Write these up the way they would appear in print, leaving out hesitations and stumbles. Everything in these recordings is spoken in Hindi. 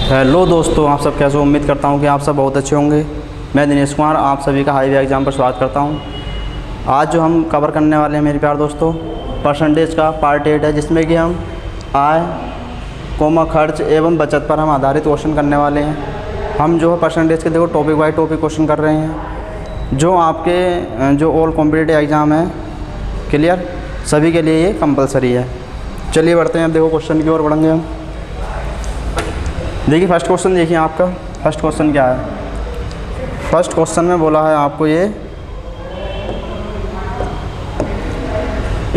हेलो दोस्तों, आप सब कैसे हो? उम्मीद करता हूँ कि आप सब बहुत अच्छे होंगे। मैं दिनेश कुमार आप सभी का हाईवे एग्ज़ाम पर स्वागत करता हूँ। आज जो हम कवर करने वाले हैं मेरे प्यारे दोस्तों, परसेंटेज का पार्ट 8 है, जिसमें कि हम आय, खर्च एवं बचत पर हम आधारित क्वेश्चन करने वाले हैं। हम जो है परसेंटेज के देखो टॉपिक बाई टॉपिक क्वेश्चन कर रहे हैं, जो आपके जो ऑल कॉम्पिटिटिव एग्ज़ाम है क्लियर, सभी के लिए ये कंपलसरी है। चलिए बढ़ते हैं, अब देखो क्वेश्चन की ओर बढ़ेंगे हम। देखिए फर्स्ट क्वेश्चन देखिए आपका। फर्स्ट क्वेश्चन क्या है? फर्स्ट क्वेश्चन में बोला है आपको ये,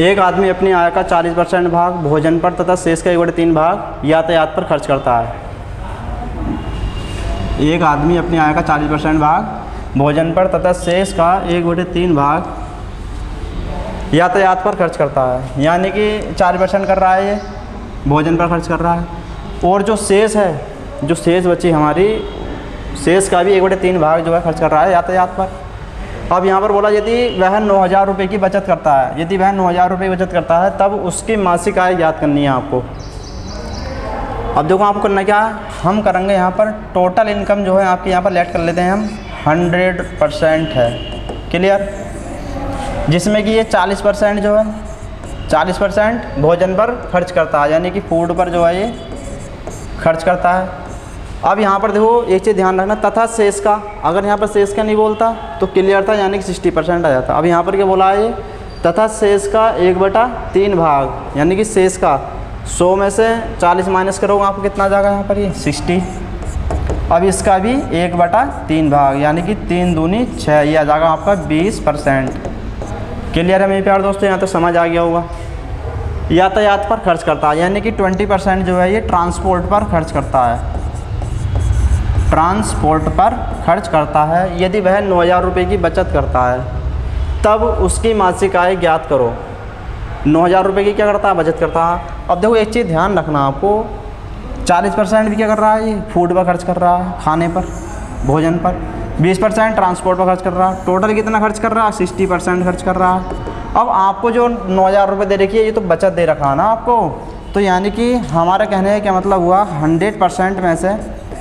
एक आदमी अपनी आय का 40% भाग भोजन पर तथा शेष का 1/3 भाग यातायात पर खर्च करता है। एक आदमी अपनी आय का 40% भाग भोजन पर तथा शेष का 1/3 भाग यातायात पर खर्च करता है। यानी कि 40% कर रहा है ये भोजन पर खर्च कर रहा है, और जो शेष है, जो शेष बची हमारी, शेष का भी 1/3 भाग जो है खर्च कर रहा है यातायात पर। अब यहाँ पर बोला यदि वह 9,000 रुपये की बचत करता है, यदि वह 9,000 रुपये की बचत करता है तब उसकी मासिक आय ज्ञात करनी है आपको। अब देखो आपको करना क्या है, हम करेंगे यहाँ पर टोटल इनकम जो है आपकी यहाँ पर लेट कर लेते हैं हम 100% है क्लियर, जिसमें कि ये 40% जो है 40% भोजन पर खर्च करता है, यानी कि फूड पर जो है ये खर्च करता है। अब यहाँ पर देखो एक चीज़ ध्यान रखना, तथा शेष का, अगर यहाँ पर शेष का नहीं बोलता तो क्लियर था, यानी कि 60% आ जाता। अब यहाँ पर क्या बोला है ये, तथा शेष का 1/3 भाग, यानी कि शेष का 100 में से 40 माइनस करोगे आपको कितना आ जाएगा यहाँ पर ये 60। अब इसका भी 1/3 भाग, यानी कि 3 दूनी 6, ये आ जाएगा आपका 20%। क्लियर है मेरे प्यारे दोस्तों, यहाँ तो समझ आ गया होगा। यातायात पर खर्च करता है, यानी कि 20% जो है ये ट्रांसपोर्ट पर खर्च करता है, ट्रांसपोर्ट पर खर्च करता है। यदि वह 9,000 रुपये की बचत करता है तब उसकी मासिक आय ज्ञात करो। 9,000 रुपये की क्या करता है, बचत करता है। अब देखो एक चीज़ ध्यान रखना आपको, 40% भी क्या कर रहा है ये फूड पर खर्च कर रहा है, खाने पर, भोजन पर। 20% ट्रांसपोर्ट पर खर्च कर रहा है। टोटल कितना खर्च कर रहा है, 60% खर्च कर रहा है। अब आपको जो 9,000 रुपये दे रखी है, ये तो बचत दे रखा है ना आपको, तो यानी कि हमारा कहने का क्या मतलब हुआ, 100% में से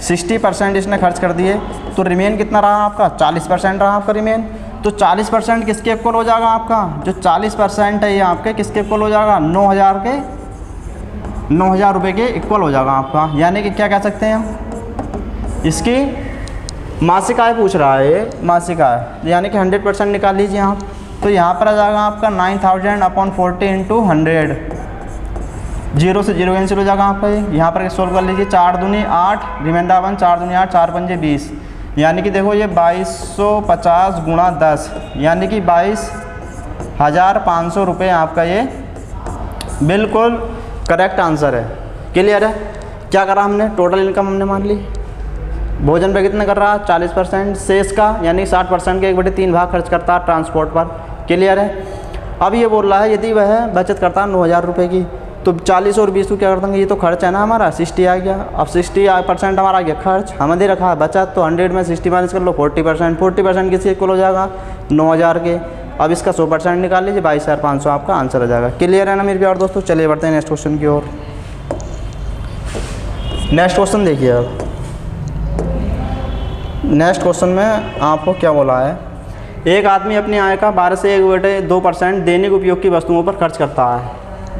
60% इसने खर्च कर दिए, तो रिमेन कितना रहा आपका, 40% रहा आपका रिमेन। तो 40% किसके इक्वल हो जाएगा आपका, जो 40% है ये आपके किसके इक्वल हो जाएगा, 9,000 रुपये के इक्वल हो जाएगा आपका। यानी कि क्या कह सकते हैं हम, इसकी मासिक आय पूछ रहा है ये, मासिक आय, यानी कि 100% निकाल लीजिए आप, तो यहाँ पर आ जाएगा आपका 9,000/40 × 100, 0 से 0 कैंसिल हो जाएगा आपका ये। यहाँ पर सोल्व कर लीजिए, 4 दूनी 8, रिमाइंडर 1, 4 दूनी 8, 4 पंजे 20, यानी कि देखो ये 2250 × 10, यानी कि 22,500 रुपये आपका ये बिल्कुल करेक्ट आंसर है। क्लियर है? क्या करा हमने, टोटल इनकम हमने मान ली, भोजन पे कितना कर रहा है 40%, शेष का यानी 60% के 1/3 भाग खर्च करता है ट्रांसपोर्ट पर। क्लियर है? अब ये बोल रहा है यदि वह बचत करता है 9,000 रुपये की, तो 40 और 20 को क्या कर देंगे, ये तो खर्च है ना हमारा, 60 आ गया। अब 60% हमारा आ गया खर्च, हमें दे रखा है बचत, तो 100 में 60 माइनस कर लो 40%, 40% किसके इक्वल हो जाएगा, 9,000 के। अब इसका 100% निकाल लीजिए, 22,500 आपका आंसर आ जाएगा। क्लियर है ना मेरे प्यारे दोस्तों? चलिए बढ़ते हैं नेक्स्ट क्वेश्चन की ओर। नेक्स्ट क्वेश्चन देखिए। अब नेक्स्ट क्वेश्चन में आपको क्या बोला है, एक आदमी अपनी आय का 12 से 1/2% दैनिक उपयोग की वस्तुओं पर खर्च करता है।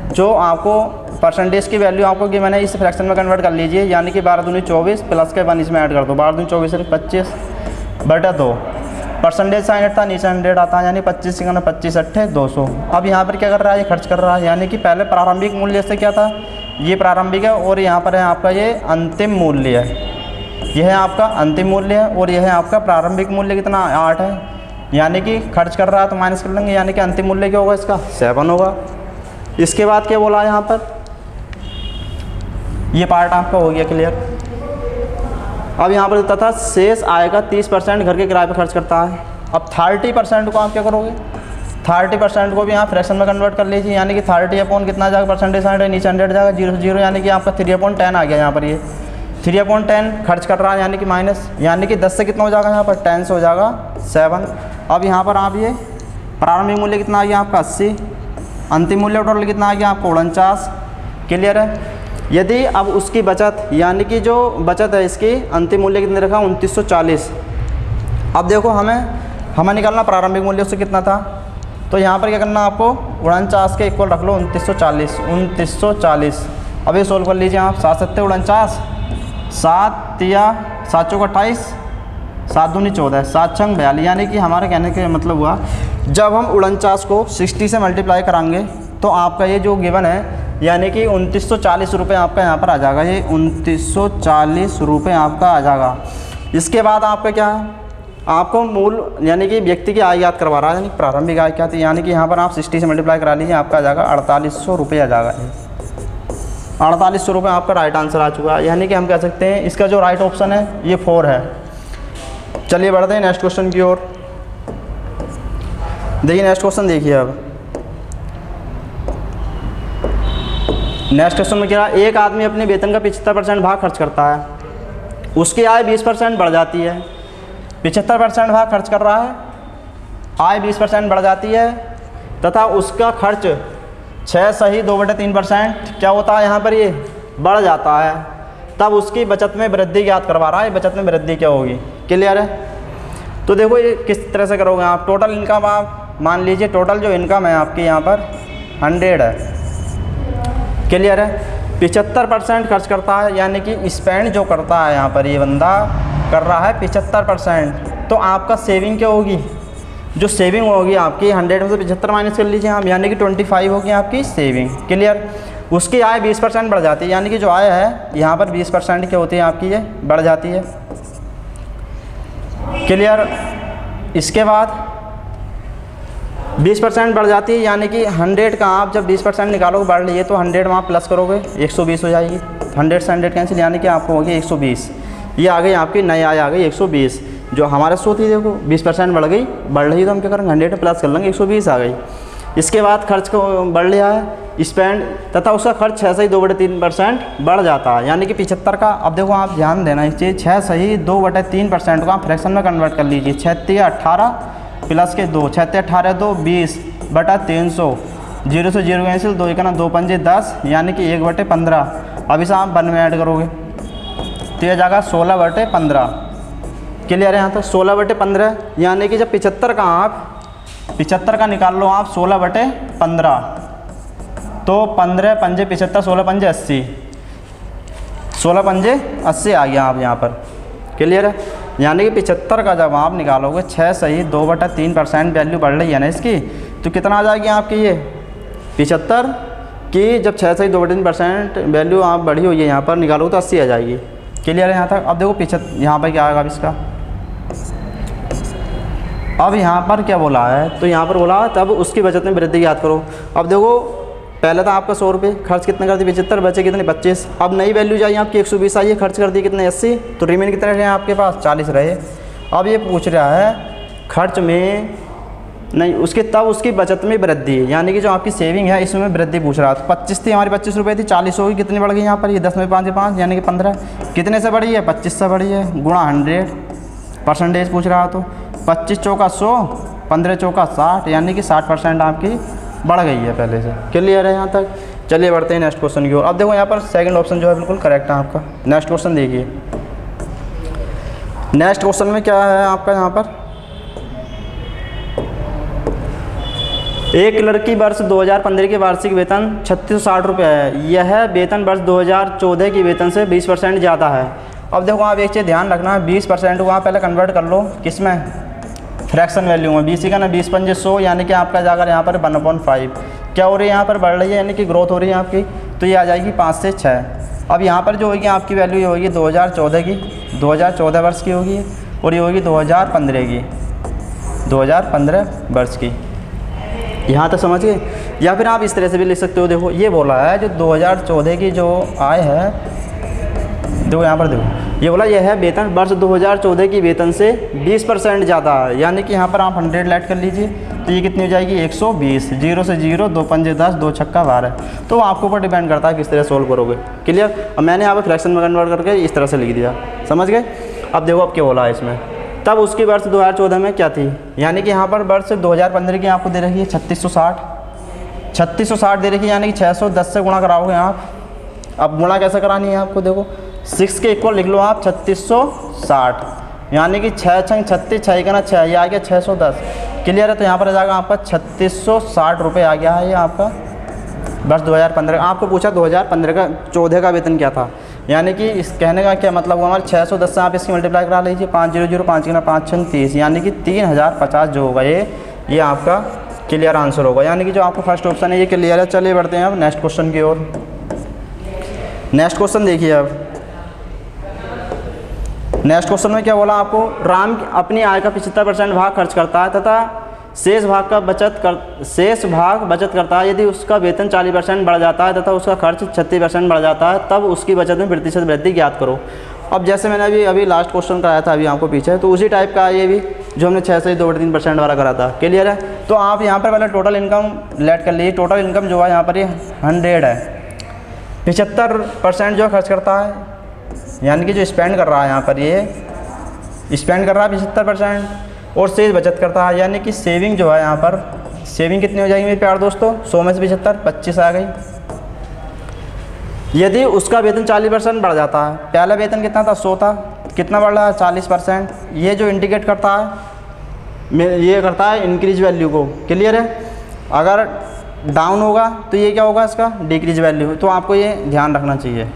जो आपको परसेंटेज की वैल्यू आपको कि मैंने इस फ्रैक्शन में कन्वर्ट कर लीजिए, यानी कि 12 दूनी 24 प्लस के 1 इसमें ऐड कर दो, 12 दूनी 24 से 25/2, परसेंटेज साइन हटता नीचे 100 आता है, यानी 25 से 25 अट्ठे 200। अब यहाँ पर क्या कर रहा है, ये खर्च कर रहा है, यानी कि पहले प्रारंभिक मूल्य से क्या था, ये प्रारंभिक है, और यहाँ पर है आपका ये अंतिम मूल्य है, यह है आपका अंतिम मूल्य है, और यह है आपका प्रारंभिक मूल्य कितना 8 है, यानी कि खर्च कर रहा है तो माइनस कर लेंगे, यानी कि अंतिम मूल्य क्या होगा इसका 7 होगा। इसके बाद क्या बोला है यहाँ पर, ये पार्ट आपका हो गया क्लियर। अब यहाँ पर तथा शेष आय का 30% घर के किराए पर खर्च करता है। अब 30% को आप क्या करोगे, 30% को भी यहाँ फ्रैक्शन में कन्वर्ट कर लीजिए, यानी कि 30 अपॉन कितना जाएगा, परसेंटेज साइन है नीचे 100 जाएगा, 0 से 0, यानी कि आपका 3/10 आ गया। यहाँ पर ये 3/10 खर्च कर रहा है, यानी कि माइनस, यानी कि 10 से कितना हो जाएगा यहाँ पर 10 से हो जाएगा 7। अब यहाँ पर आप ये प्रारंभिक मूल्य कितना आ गया आपका 80, अंतिम मूल्य टोटल कितना आ गया आपको 49। क्लियर है? यदि अब उसकी बचत यानी कि जो बचत है इसकी अंतिम मूल्य कितने रखा 2940। अब देखो हमें निकालना प्रारंभिक मूल्य उससे कितना था, तो यहाँ पर क्या करना आपको 49 के इक्वल रख लो 2940। अब ये सोल्व कर लीजिए आप। 7 7 49, 7 या 7 चौक 28, 7 दूनी 14, 7 छंग 42। यानी कि हमारे कहने का मतलब हुआ जब हम 49 को 60 से मल्टीप्लाई कराएंगे तो आपका ये जो गिवन है यानी कि 2940 रुपये आपका यहाँ पर आ जाएगा। ये 2940 रुपये आपका आ जाएगा। इसके बाद आपका क्या है, आपको मूल यानी कि व्यक्ति की आय याद करवा रहा है, यानी प्रारंभिक आय क्या थी, यानी कि यहाँ पर आप 60 से मल्टीप्लाई करा लीजिए, आपका आ जाएगा 4800 रुपये आ जाएगा। 4800 रुपये आपका राइट आंसर आ चुका है। यानी कि हम कह सकते हैं इसका जो राइट ऑप्शन है ये 4 है। चलिए बढ़ते हैं नेक्स्ट क्वेश्चन की ओर। देखिए नेक्स्ट क्वेश्चन देखिए। अब नेक्स्ट क्वेश्चन में क्या है, एक आदमी अपने वेतन का 75% भाग खर्च करता है, उसकी आय 20% बढ़ जाती है। 75% भाग खर्च कर रहा है, आय 20% बढ़ जाती है तथा उसका खर्च 6 सही 2/3% क्या होता है यहाँ पर ये बढ़ जाता है। तब उसकी बचत में वृद्धि ज्ञात करवा रहा है। बचत में वृद्धि क्या होगी, क्लियर है। तो देखो ये किस तरह से करोगे आप। टोटल इनकम आप मान लीजिए, टोटल जो इनकम है आपकी यहाँ पर 100 है, क्लियर है। 75% खर्च करता है यानी कि स्पेंड जो करता है यहाँ पर ये बंदा कर रहा है 75%। तो आपका सेविंग क्या होगी, जो सेविंग होगी आपकी 100 में से 75 माइनस कर लीजिए आप, यानी कि 25 होगी आपकी सेविंग, क्लियर। उसकी आय 20% बढ़ जाती है, यानी कि जो आय है यहाँ पर 20% क्या होती है आपकी, ये बढ़ जाती है, क्लियर। इसके बाद 20% बढ़ जाती है, यानी कि 100 का आप जब 20% निकालोगे बढ़ लीजिए तो 100 में आप प्लस करोगे 120 हो जाएगी। 100 से 100 कैंसिल, यानी कि आपको होगी 120। ये आ गई आपकी नई आय आ गई 120। जो हमारे सो थी देखो 20% बढ़ गई, बढ़ रही तो हम क्या करेंगे 100 में प्लस कर लेंगे 120 आ गई। इसके बाद खर्च को बढ़ लिया है स्पेंड तथा उसका खर्च 6 सही 2/3% बढ़ जाता है, यानी कि 75 का। अब देखो आप ध्यान देना इस चीज़, 6 सही 2/3% को आप फ्रैक्शन में कन्वर्ट कर लीजिए। 6 18 प्लस के 2, 6 18 2 20/300, 0 से 0 कैंसिल, 2 1 2 5 10, यानी कि 1/15। अब इसे आप 1 में ऐड करोगे तो यह जाएगा 16/15, क्लियर है। यहाँ तो 16/15 यानी कि जब 75 का आप 75 का निकाल लो आप 16/15 तो 15 पंजे 75, 16 पंजे 80, 16 पंजे 80 आ गया आप यहाँ पर, क्लियर है। यानी कि 75 का जब आप निकालोगे 6 सही 2/3% वैल्यू बढ़ रही है ना इसकी, तो कितना आ जाएगी आपकी ये 75 की जब 6 सही 2/3% वैल्यू आप बढ़ी हुई है यहाँ पर निकालोगे तो 80 आ जाएगी, क्लियर है यहाँ तक। अब देखो 75 यहाँ पर क्या आएगा अब इसका, अब यहाँ पर क्या बोला है, तो यहाँ पर बोला तब उसकी बचत में वृद्धि याद करो। अब देखो पहले था आपका 100 रुपये, खर्च कितने कर दी 75, बचे कितने 25। अब नई वैल्यू चाहिए आपकी 120 आई है, खर्च कर दी कितने 80, तो रिमेन कितने रहे आपके पास 40 रहे। अब ये पूछ रहा है खर्च में नहीं उसके, तब उसकी बचत में वृद्धि, यानी कि जो आपकी सेविंग है इसमें वृद्धि पूछ रहा है। तो 25 थी हमारी 25 रुपये थी, 40 होगी, कितनी बढ़ गई यहाँ पर ये 10 में 5 5 यानी कि 15, कितने से बढ़ी है 25 से बढ़ी है, गुणा 100% पूछ रहा है। तो 25 चौका 100, 15 चौका 60, यानी कि 60% आपकी बढ़ गई है पहले से, क्लियर है यहाँ तक। चलिए बढ़ते हैं नेक्स्ट क्वेश्चन की ओर। अब देखो यहाँ पर सेकंड ऑप्शन जो है बिल्कुल करेक्ट है आपका। नेक्स्ट क्वेश्चन देखिए, नेक्स्ट क्वेश्चन में क्या है आपका यहाँ पर, एक लड़की वर्ष 2015 के वार्षिक वेतन 3660 रुपये है, यह वेतन वर्ष 2014 की वेतन से 20% ज़्यादा है। अब देखो आप एक चीज़ ध्यान रखना है, 20% को आप पहले कन्वर्ट कर लो किस में, फ्रैक्शन वैल्यू में। 20 का ना 20 पंजे 100, यानी कि आपका जाकर यहाँ पर 1/5 क्या हो रही है यहाँ पर बढ़ रही है, यानी कि ग्रोथ हो रही है आपकी, तो ये आ जाएगी 5 से 6। अब यहाँ पर जो होगी आपकी वैल्यू ये होगी 2014 की, 2014 वर्ष की होगी, और ये होगी 2015 की, 2015 वर्ष की। यहाँ तक समझ गए। या फिर आप इस तरह से भी लिख सकते हो, देखो ये बोला है जो 2014 की जो आय है, देखो यहाँ पर देखो ये बोला यह है वेतन वर्ष 2014 की वेतन से 20% ज़्यादा है, यानी कि यहाँ पर आप 100 ऐड कर लीजिए तो ये कितनी हो जाएगी 120, 0 से 0, 2 पंजे 10, 2 छक्का 12। तो आपके ऊपर डिपेंड करता है किस तरह सोल्व करोगे, क्लियर। अब मैंने यहाँ पर फ्रैक्शन में कन्वर्ट करके इस तरह से लिख दिया, समझ गए। अब देखो अब क्या बोला है इसमें, तब उसकी वर्ष 2014 में क्या थी, यानी कि यहाँ पर वर्ष 2015 की आपको दे रखी है 3660 दे रखी है, यानी कि 610 से गुणा कराओगे आप अब गुणा कैसे करानी है आपको, देखो 6 के इक्वल लिख लो आप 3660, यानी कि 6 छंग 36, 6 का ना 6, ये आ गया 610। क्लियर है, तो यहाँ पर आ जाएगा आपका 3660 रुपये आ गया है ये आपका वर्ष 2015। आपको पूछा 2015 का 14 का वेतन क्या था, यानी कि इस कहने का क्या मतलब हुआ, हमारे 610 से आप इसकी मल्टीप्लाई करा लीजिए, 5005 5 5 छंग 30, यानी कि 3050 जो होगा ये आपका क्लियर आंसर होगा, यानी कि जो आपका फर्स्ट ऑप्शन है ये क्लियर है। चलिए बढ़ते हैं अब नेक्स्ट क्वेश्चन की ओर। नेक्स्ट क्वेश्चन देखिए अब, नेक्स्ट क्वेश्चन में क्या बोला आपको, राम अपनी आय का 75% भाग खर्च करता है तथा शेष भाग बचत करता है। यदि उसका वेतन 40% बढ़ जाता है तथा उसका खर्च 36% बढ़ जाता है, तब उसकी बचत में प्रतिशत वृद्धि ज्ञात करो। अब जैसे मैंने अभी लास्ट क्वेश्चन कराया था अभी आपको पीछे, तो उसी टाइप का ये भी जो हमने 6 से 2/3% वाला करा था। क्लियर है, तो आप यहाँ पर पहले टोटल इनकम लेट कर लीजिए। टोटल इनकम जो है यहाँ पर ये 100 है, 75% जो खर्च करता है, यानी कि जो स्पेंड कर रहा है यहाँ पर ये स्पेंड कर रहा है 75%, और शेष बचत करता है, यानी कि सेविंग जो है यहाँ पर सेविंग कितनी हो जाएगी मेरे प्यार दोस्तों, 100 में से 75 25 आ गई। यदि उसका वेतन 40% बढ़ जाता है, पहला वेतन कितना था 100 था, कितना बढ़ रहा है 40%, ये जो इंडिकेट करता है ये करता है इंक्रीज वैल्यू को। क्लियर है, अगर डाउन होगा तो ये क्या होगा इसका डिक्रीज वैल्यू, तो आपको ये ध्यान रखना चाहिए।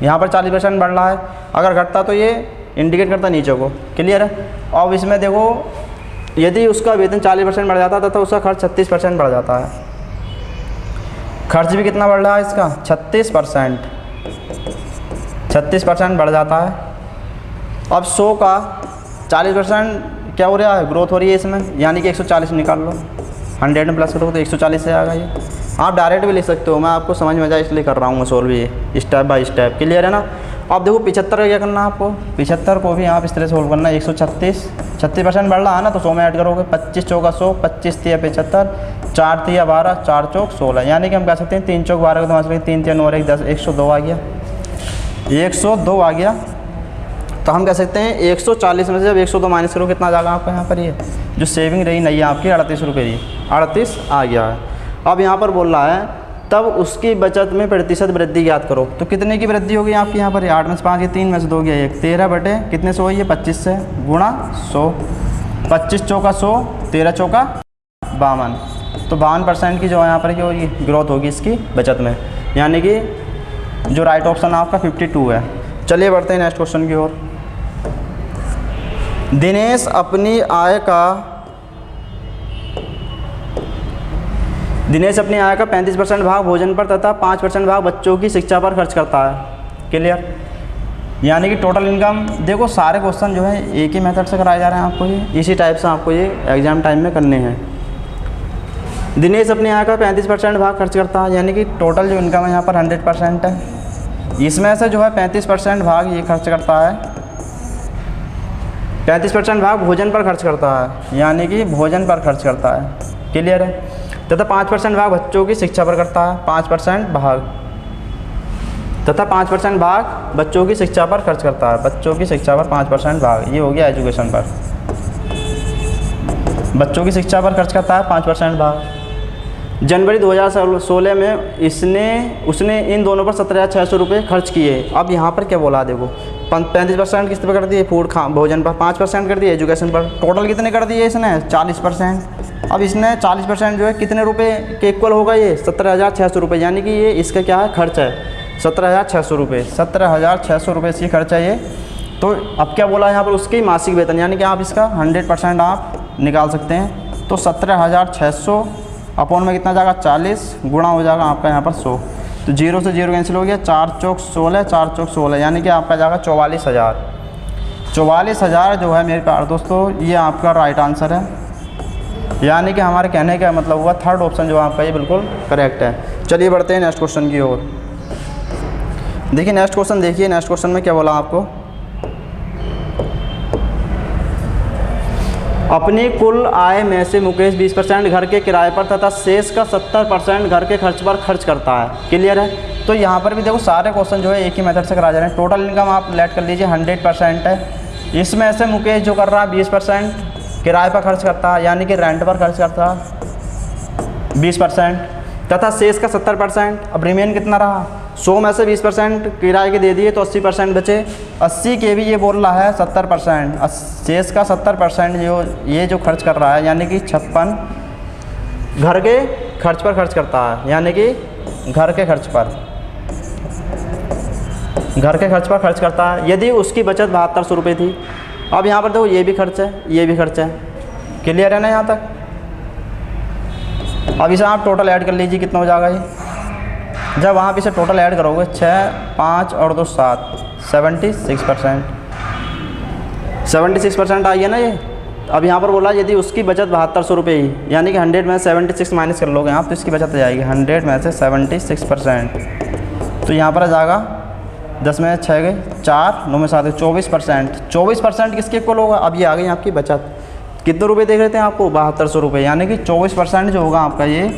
यहाँ पर 40% बढ़ रहा है, अगर घटता तो ये इंडिकेट करता नीचे को। क्लियर है, अब इसमें देखो यदि उसका वेतन 40% बढ़ जाता था तो उसका खर्च 36% बढ़ जाता है, खर्च भी कितना बढ़ रहा है इसका 36% बढ़ जाता है। अब 100 का 40% क्या हो रहा है, ग्रोथ हो रही है इसमें, यानी कि 140 निकाल लो, 100 में प्लस करो तो 140 से आएगा ये। आप डायरेक्ट भी लिख सकते हो, मैं आपको समझ में जाए इसलिए कर रहा हूँ सॉल्व ये स्टेप बाय स्टेप। क्लियर है ना। अब देखो 75 का क्या करना है आपको, 75 को भी आप इस तरह सोल्व करना है। 136% बढ़ रहा है ना, तो 100 में ऐड करोगे, 25 चौका 100, 25 तिया 75, 4 तिया 12, 4 चौक 16, यानी कि हम कह सकते हैं 3 चौक 12 को तो 3 तिया 9 1 10, 102 आ गया, 102 आ गया। तो हम कह सकते हैं 140 में से जब 102 माइनस करो कितना आ जाएगा आपका यहाँ पर, ये जो सेविंग रही नहीं है आपकी 38 रुपये की, 38 आ गया है। अब यहाँ पर बोल रहा है तब उसकी बचत में प्रतिशत वृद्धि ज्ञात करो, तो कितने की वृद्धि होगी आपकी यहाँ पर, 8 में से 5 3 में से 2 गया 1, 13 बटे कितने से हुई है 25 से गुणा 100, 25 चौका 100, 13 चौका 52, तो 52% की जो है यहाँ पर जो ग्रोथ होगी इसकी बचत में, यानी कि जो राइट ऑप्शन आपका 52 है। चलिए बढ़ते हैं नेक्स्ट क्वेश्चन की ओर। दिनेश अपनी आय का 35% भाग भोजन पर तथा 5% भाग बच्चों की शिक्षा पर खर्च करता है। क्लियर, यानी कि टोटल इनकम देखो सारे क्वेश्चन जो है एक ही मेथड से कराए जा रहे हैं आपको, ये इसी टाइप से आपको ये एग्जाम टाइम में करने हैं। दिनेश अपनी आय का 35% भाग खर्च करता है, यानी कि टोटल जो इनकम है यहाँ पर 100% है, इसमें से जो है 35% भाग ये खर्च करता है, 35% भाग भोजन पर खर्च करता है, यानी कि भोजन पर खर्च करता है। क्लियर है, तथा 5% भाग बच्चों की शिक्षा पर करता है, 5% भाग तथा 5% भाग बच्चों की शिक्षा पर खर्च करता है, बच्चों की शिक्षा पर 5% भाग, ये हो गया एजुकेशन पर, बच्चों की शिक्षा पर खर्च करता है 5% भाग। जनवरी 2016 में उसने इन दोनों पर 17,600 रुपये खर्च किए। अब यहाँ पर क्या बोला देखो, 35% किस पर कर दिए, भोजन पर, 5% कर दिए एजुकेशन पर, टोटल कितने कर दिए इसने 40%। अब इसने 40% जो है कितने रुपए के इक्वल होगा, ये 17,600 रुपये, यानी कि ये इसका क्या है खर्च है 17,600 रुपये, 17,600 रुपये इसकी खर्च है ये। तो अब क्या बोला यहाँ पर, उसकी मासिक वेतन, यानी कि आप इसका 100% आप निकाल सकते हैं, तो 17,600 अपॉन में कितना जाएगा 40 गुणा हो जाएगा आपका यहाँ पर 100, तो 0 से 0 कैंसिल हो गया, 4 चौक 16, 4 चौक 16, यानी कि आपका जाएगा 44,000। 44,000 जो है मेरे प्यारे दोस्तों ये आपका राइट आंसर है, यानी कि हमारे कहने का मतलब हुआ थर्ड ऑप्शन जो आपका ये बिल्कुल करेक्ट है। चलिए बढ़ते हैं नेक्स्ट क्वेश्चन की ओर। देखिए नेक्स्ट क्वेश्चन, देखिए नेक्स्ट क्वेश्चन में क्या बोला आपको, अपनी कुल आय में से मुकेश 20% घर के किराए पर तथा शेष का 70% घर के खर्च पर खर्च करता है। क्लियर है, तो यहाँ पर भी देखो सारे क्वेश्चन जो है एक ही मेथड से कराए जा रहे हैं। टोटल इनकम आप लेट कर लीजिए 100% है, इसमें से मुकेश जो कर रहा है 20% किराए पर खर्च करता है, यानी कि रेंट पर खर्च करता है 20%, तथा शेष का 70%। अब रिमेन कितना रहा 100 में से 20% किराए के दे दिए तो 80% बचे। 80 के भी ये बोल रहा है 70%, शेष का 70% जो ये जो खर्च कर रहा है, यानी कि 56 घर के खर्च पर खर्च करता है, यानी कि घर के खर्च पर खर्च करता है। यदि उसकी बचत 7200 रुपये थी, अब यहाँ पर देखो ये भी खर्च है, ये भी खर्च है। क्लियर है ना यहाँ तक? अब इसे आप टोटल ऐड कर लीजिए, कितना हो जाएगा ये। जब आप इसे टोटल ऐड करोगे 6, 5 और 2 7, 76% आई है ना ये। अब यहाँ पर बोला यदि उसकी बचत 7200 रुपये ही, यानी कि 100 में 76 माइनस कर लोगे आप तो इसकी बचत आ जाएगी 100 में से 76%। तो यहाँ पर आ जाएगा 10 में 6 गए 4, 9 में 7 गए 24%। 24% किसके इक्वल होगा? अब ये आ गई आपकी बचत। कितने रुपए देख रहे थे आपको? 7200 रुपये, यानी कि 24% जो होगा आपका ये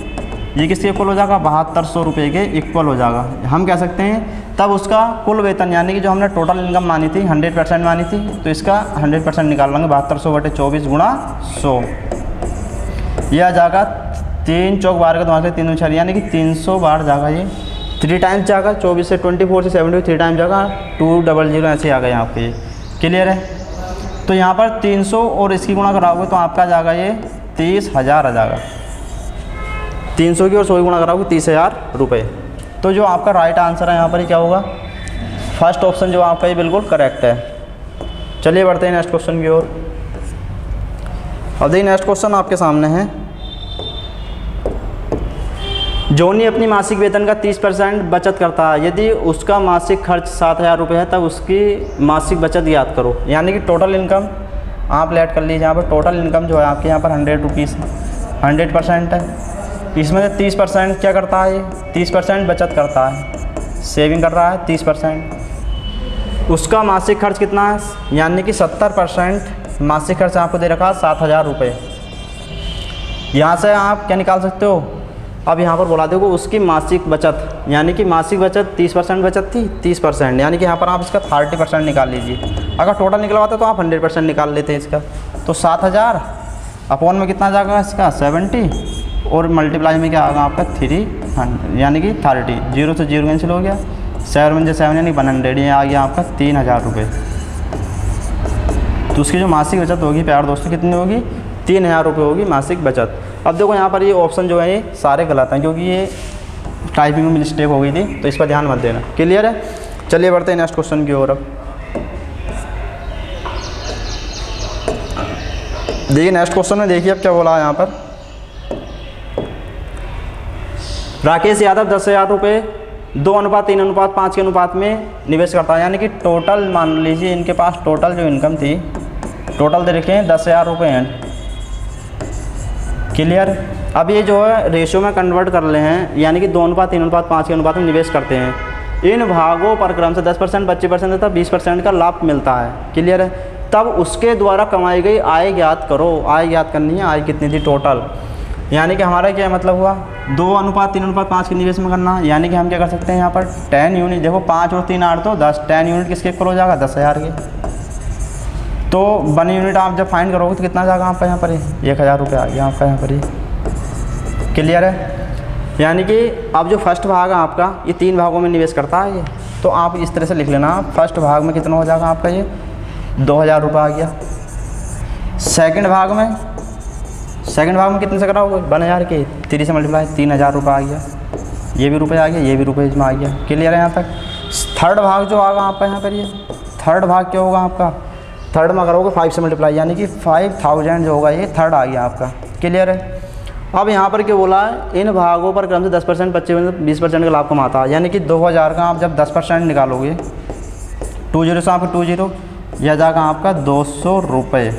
किसके इक्वल हो जाएगा? 7200 रुपये के इक्वल हो जाएगा। हम कह सकते हैं तब उसका कुल वेतन, यानी कि जो हमने टोटल इनकम मानी थी 100% मानी थी, तो इसका 100% निकाल लेंगे। 7200/24 गुणा 100, यह आ जाएगा 3 चौक 12 का 2 से 3 4, यानी कि 300 बार जाएगा ये। 3 टाइम्स जाएगा, 24 से 24 से 70 3 टाइम जाएगा, 200 ऐसे आ गए आपके। ये क्लियर है? तो यहाँ पर 300 और इसकी गुणा कराओगे तो आपका जाएगा ये 30,000 आ जाएगा। 300 की और 100 की गुणा कराओगे 30,000 रुपये। तो जो आपका राइट आंसर है यहाँ पर ही क्या होगा? फर्स्ट ऑप्शन जो आपका ये बिल्कुल करेक्ट है। चलिए बढ़ते हैं नेक्स्ट क्वेश्चन की ओर। अब देखिए नेक्स्ट क्वेश्चन आपके सामने है। जॉनी अपनी मासिक वेतन का 30% बचत करता है। यदि उसका मासिक खर्च 7000 रुपये है तब उसकी मासिक बचत याद करो। यानी कि टोटल इनकम आप लेट कर लीजिए। यहाँ पर टोटल इनकम जो है आपके यहाँ पर 100 रुपीज़ 100% है। इसमें से 30% क्या करता है? ये 30% बचत करता है, सेविंग कर रहा है 30%। उसका मासिक खर्च कितना है? यानी कि 70% मासिक खर्च आपको दे रखा है 7000 रुपये। यहाँ से आप क्या निकाल सकते हो? अब यहाँ पर बोला देखो उसकी मासिक बचत, यानी कि मासिक बचत 30% बचत थी 30%, यानी कि यहाँ पर आप इसका 30% निकाल लीजिए। अगर टोटल निकलवाते तो आप 100% निकाल लेते हैं इसका। तो 7000 अपॉन में कितना जाएगा इसका 70 और मल्टीप्लाई में क्या आएगा आपका 300, यानी कि 30। 0 से 0 कैंसिल हो गया, 7 में 7 यानी 100, ये आ गया आपका 3000 रुपये। तो उसकी जो मासिक बचत होगी प्यार दोस्तों कितनी होगी? 3000 रुपये होगी मासिक बचत। अब देखो यहाँ पर ये ऑप्शन जो है ये सारे गलत हैं क्योंकि ये टाइपिंग में मिस्टेक हो गई थी, तो इस पर ध्यान मत देना। क्लियर है? चलिए बढ़ते हैं नेक्स्ट क्वेश्चन की ओर। अब देखिए नेक्स्ट क्वेश्चन में देखिए अब क्या बोला है यहाँ पर। राकेश यादव 10,000 रुपये 2:3:5 के अनुपात में निवेश करता है। यानी कि टोटल मान लीजिए इनके पास टोटल जो इनकम थी, टोटल दे रखे हैं 10,000 रुपये हैं। क्लियर? अब ये जो है रेशियो में कन्वर्ट कर रहे हैं, यानी कि 2:3:5 के अनुपात में निवेश करते हैं। इन भागों पर क्रम से 10%, 25% तथा 20% का लाभ मिलता है। क्लियर है? तब उसके द्वारा कमाई गई आय ज्ञात करो। आय ज्ञात करनी है, आय कितनी थी टोटल। यानी कि हमारा क्या मतलब हुआ 2:3:5 के निवेश में करना। यानी कि हम क्या कर सकते हैं यहाँ पर 10 यूनिट, देखो 5 और 3 8 तो 10, 10 यूनिट किसके इक्वल हो जाएगा 10,000 के। तो 1 यूनिट आप जब फाइंड करोगे तो कितना जाएगा आपका यहाँ पर 1000 रुपये आ गया आपका यहाँ पर ही। क्लियर है? यानी कि अब जो फर्स्ट भाग है आपका ये 3 भागों में निवेश करता है ये, तो आप इस तरह से लिख लेना। फर्स्ट भाग में कितना हो जाएगा आपका ये 2000 रुपये आ गया। सेकंड भाग में कितने से कराओगे 1000 के 3 से मल्टीप्लाई 3000 रुपये आ गया। ये भी रुपये आ गया, ये भी रुपये इसमें आ गया। क्लियर है यहाँ तक? थर्ड भाग जो आएगा आपका यहाँ पर ये थर्ड भाग क्या होगा आपका? थर्ड में करोगे 5 से मल्टीप्लाई, यानी कि 5000 जो होगा ये थर्ड आ गया आपका। क्लियर है? अब यहाँ पर क्या बोला है? इन भागों पर क्रम से 10%, 25%, 20% का लाभ कमाता है। यानी कि 2000 का आप जब 10% निकालोगे 20 से आपका 20 यह जाएगा आपका 200 रुपये।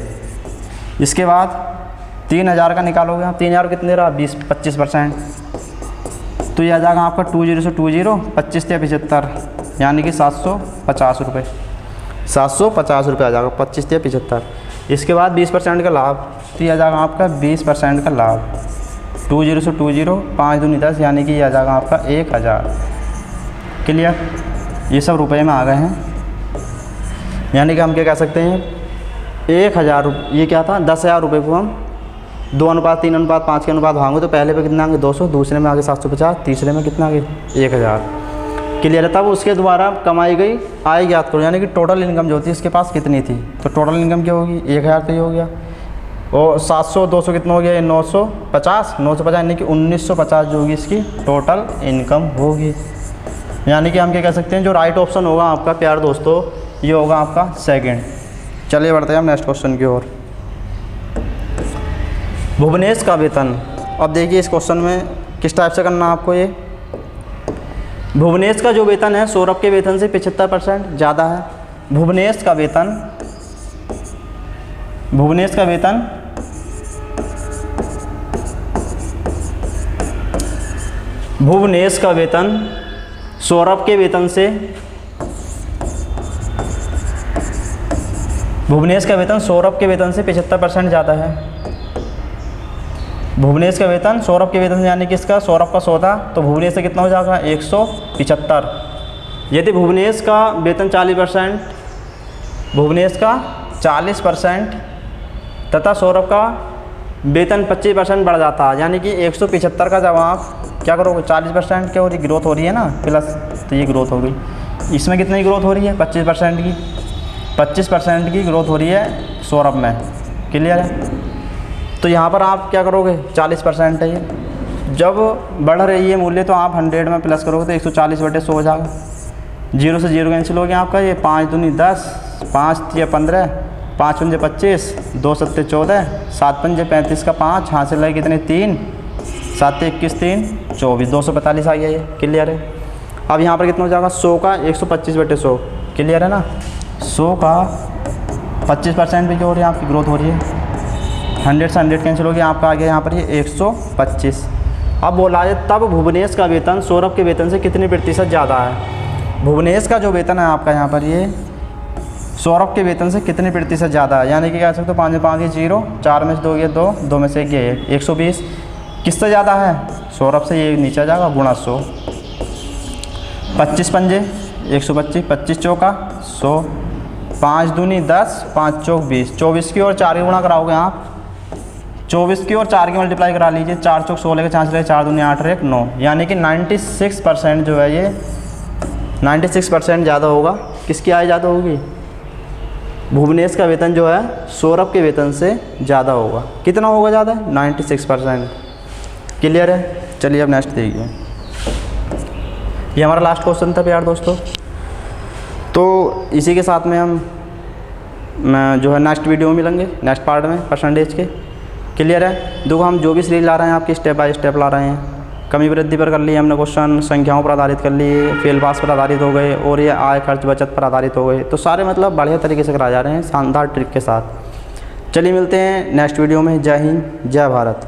इसके बाद 3000 का निकालोगे आप, 3000 कितने रहा 25%, तो यह जाएगा आपका 20 से 20 25 से 75, यानी कि 750 रुपये। 750 रुपये आ जाएगा 25 से 75। इसके बाद 20% का लाभ, तो यह आ जाएगा आपका 20% का लाभ। 20 से 20 5 दूनी 10, यानी कि यह आ जाएगा आपका 1000। क्लियर? ये सब रुपये में आ गए हैं। यानी कि हम क्या कह सकते हैं 1000 रुपये, ये क्या था 10,000 रुपये को हम 2:3:5 के अनुपात भागोगे तो पहले पे कितना आगे 200, दूसरे में आगे 750, तीसरे में कितना आगे 1000। क्लियर है। तब उसके द्वारा कमाई गई आय ज्ञात करो, यानी कि टोटल इनकम जो थी इसके पास कितनी थी। तो टोटल इनकम क्या होगी, 1000 तो ये हो गया, और 700 200 कितना हो गया, 950 यानी कि 1950 जो होगी इसकी टोटल इनकम होगी। यानी कि हम क्या कह सकते हैं, जो राइट ऑप्शन होगा आपका प्यार दोस्तों ये होगा आपका सेकंड। चलिए बढ़ते हैं हम नेक्स्ट क्वेश्चन की ओर। भुवनेश का वेतन, अब देखिए इस क्वेश्चन में किस टाइप से करना आपको। ये भुवनेश का जो वेतन है सौरभ के वेतन से 75% ज़्यादा है। भुवनेश का वेतन सौरभ के वेतन से 75% ज़्यादा है। भुवनेश का वेतन सौरभ के वेतन से, यानी कि इसका सौरभ का 100 था तो भुवनेश से कितना हो जाएगा 175। यदि भुवनेश का वेतन 40% तथा सौरभ का वेतन 25% बढ़ जाता है, यानी कि 175 का जब आप क्या करोगे 40% क्या हो रही ग्रोथ हो रही है ना प्लस, तो ये ग्रोथ हो गई। इसमें कितनी ग्रोथ हो रही है 25% की ग्रोथ हो रही है सौरभ में। क्लियर है। तो यहाँ पर आप क्या करोगे 40% है ये, जब बढ़ रही है मूल्य तो आप 100 में प्लस करोगे तो 140/100 हो जाएगा। 0 से 0 कैंसिल हो गया आपका, ये 5 दूनी 10, 5 तिया 15, 5 पंजे 25, 2 सत्ते 14, 7 पंजे 35 का 5 हासिल है कितने 3, 7 21 3 24, 245 आ गया ये। क्लियर है। अब यहाँ पर कितना हो जाएगा 100 का 125/100। क्लियर है ना। 100 का 25% भी जो हो रही है आपकी ग्रोथ हो रही है। 100 से 100 कैंसिल हो गया आपका आ गया यहाँ पर ये 125। अब बोला है तब भुवनेश का वेतन सौरभ के वेतन से कितने प्रतिशत ज़्यादा है। भुवनेश का जो वेतन है आपका यहाँ पर ये सौरभ के वेतन से कितने प्रतिशत ज़्यादा है, यानी कि कह सकते हो 5 में 5 0, 4 में से 2 ये 2, 2 में से 1 ये 120। किससे ज़्यादा है सौरभ से, ये नीचे जाएगा गुणा 100। 25 पंजे 125, 25 चौका 100, 5 दूनी 10, 5 चौक 20, 24 की और 4 की गुणा कराओगे आप, 24 की और 4 की मल्टीप्लाई करा लीजिए, 4 चौक 16 के 4 4 दूनी 8 1 9, यानी कि 96% जो है ये 96% ज़्यादा होगा। किसकी आय ज़्यादा होगी, भुवनेश का वेतन जो है सौरभ के वेतन से ज़्यादा होगा। कितना होगा ज़्यादा, 96%। क्लियर है। चलिए अब नेक्स्ट देखिए, ये हमारा लास्ट क्वेश्चन था प्यार दोस्तों। तो इसी के साथ में हम जो है नेक्स्ट वीडियो में मिलेंगे, नेक्स्ट पार्ट में परसेंटेज के। क्लियर है। देखो हम जो भी सीरीज ला रहे हैं आपकी स्टेप बाय स्टेप ला रहे हैं। कमी वृद्धि पर कर लिए हमने क्वेश्चन, संख्याओं पर आधारित कर लिए, फेल पास पर आधारित हो गए, और ये आय खर्च बचत पर आधारित हो गए। तो सारे मतलब बढ़िया तरीके से कराए जा रहे हैं शानदार ट्रिक के साथ। चलिए मिलते हैं नेक्स्ट वीडियो में। जय हिंद, जय भारत।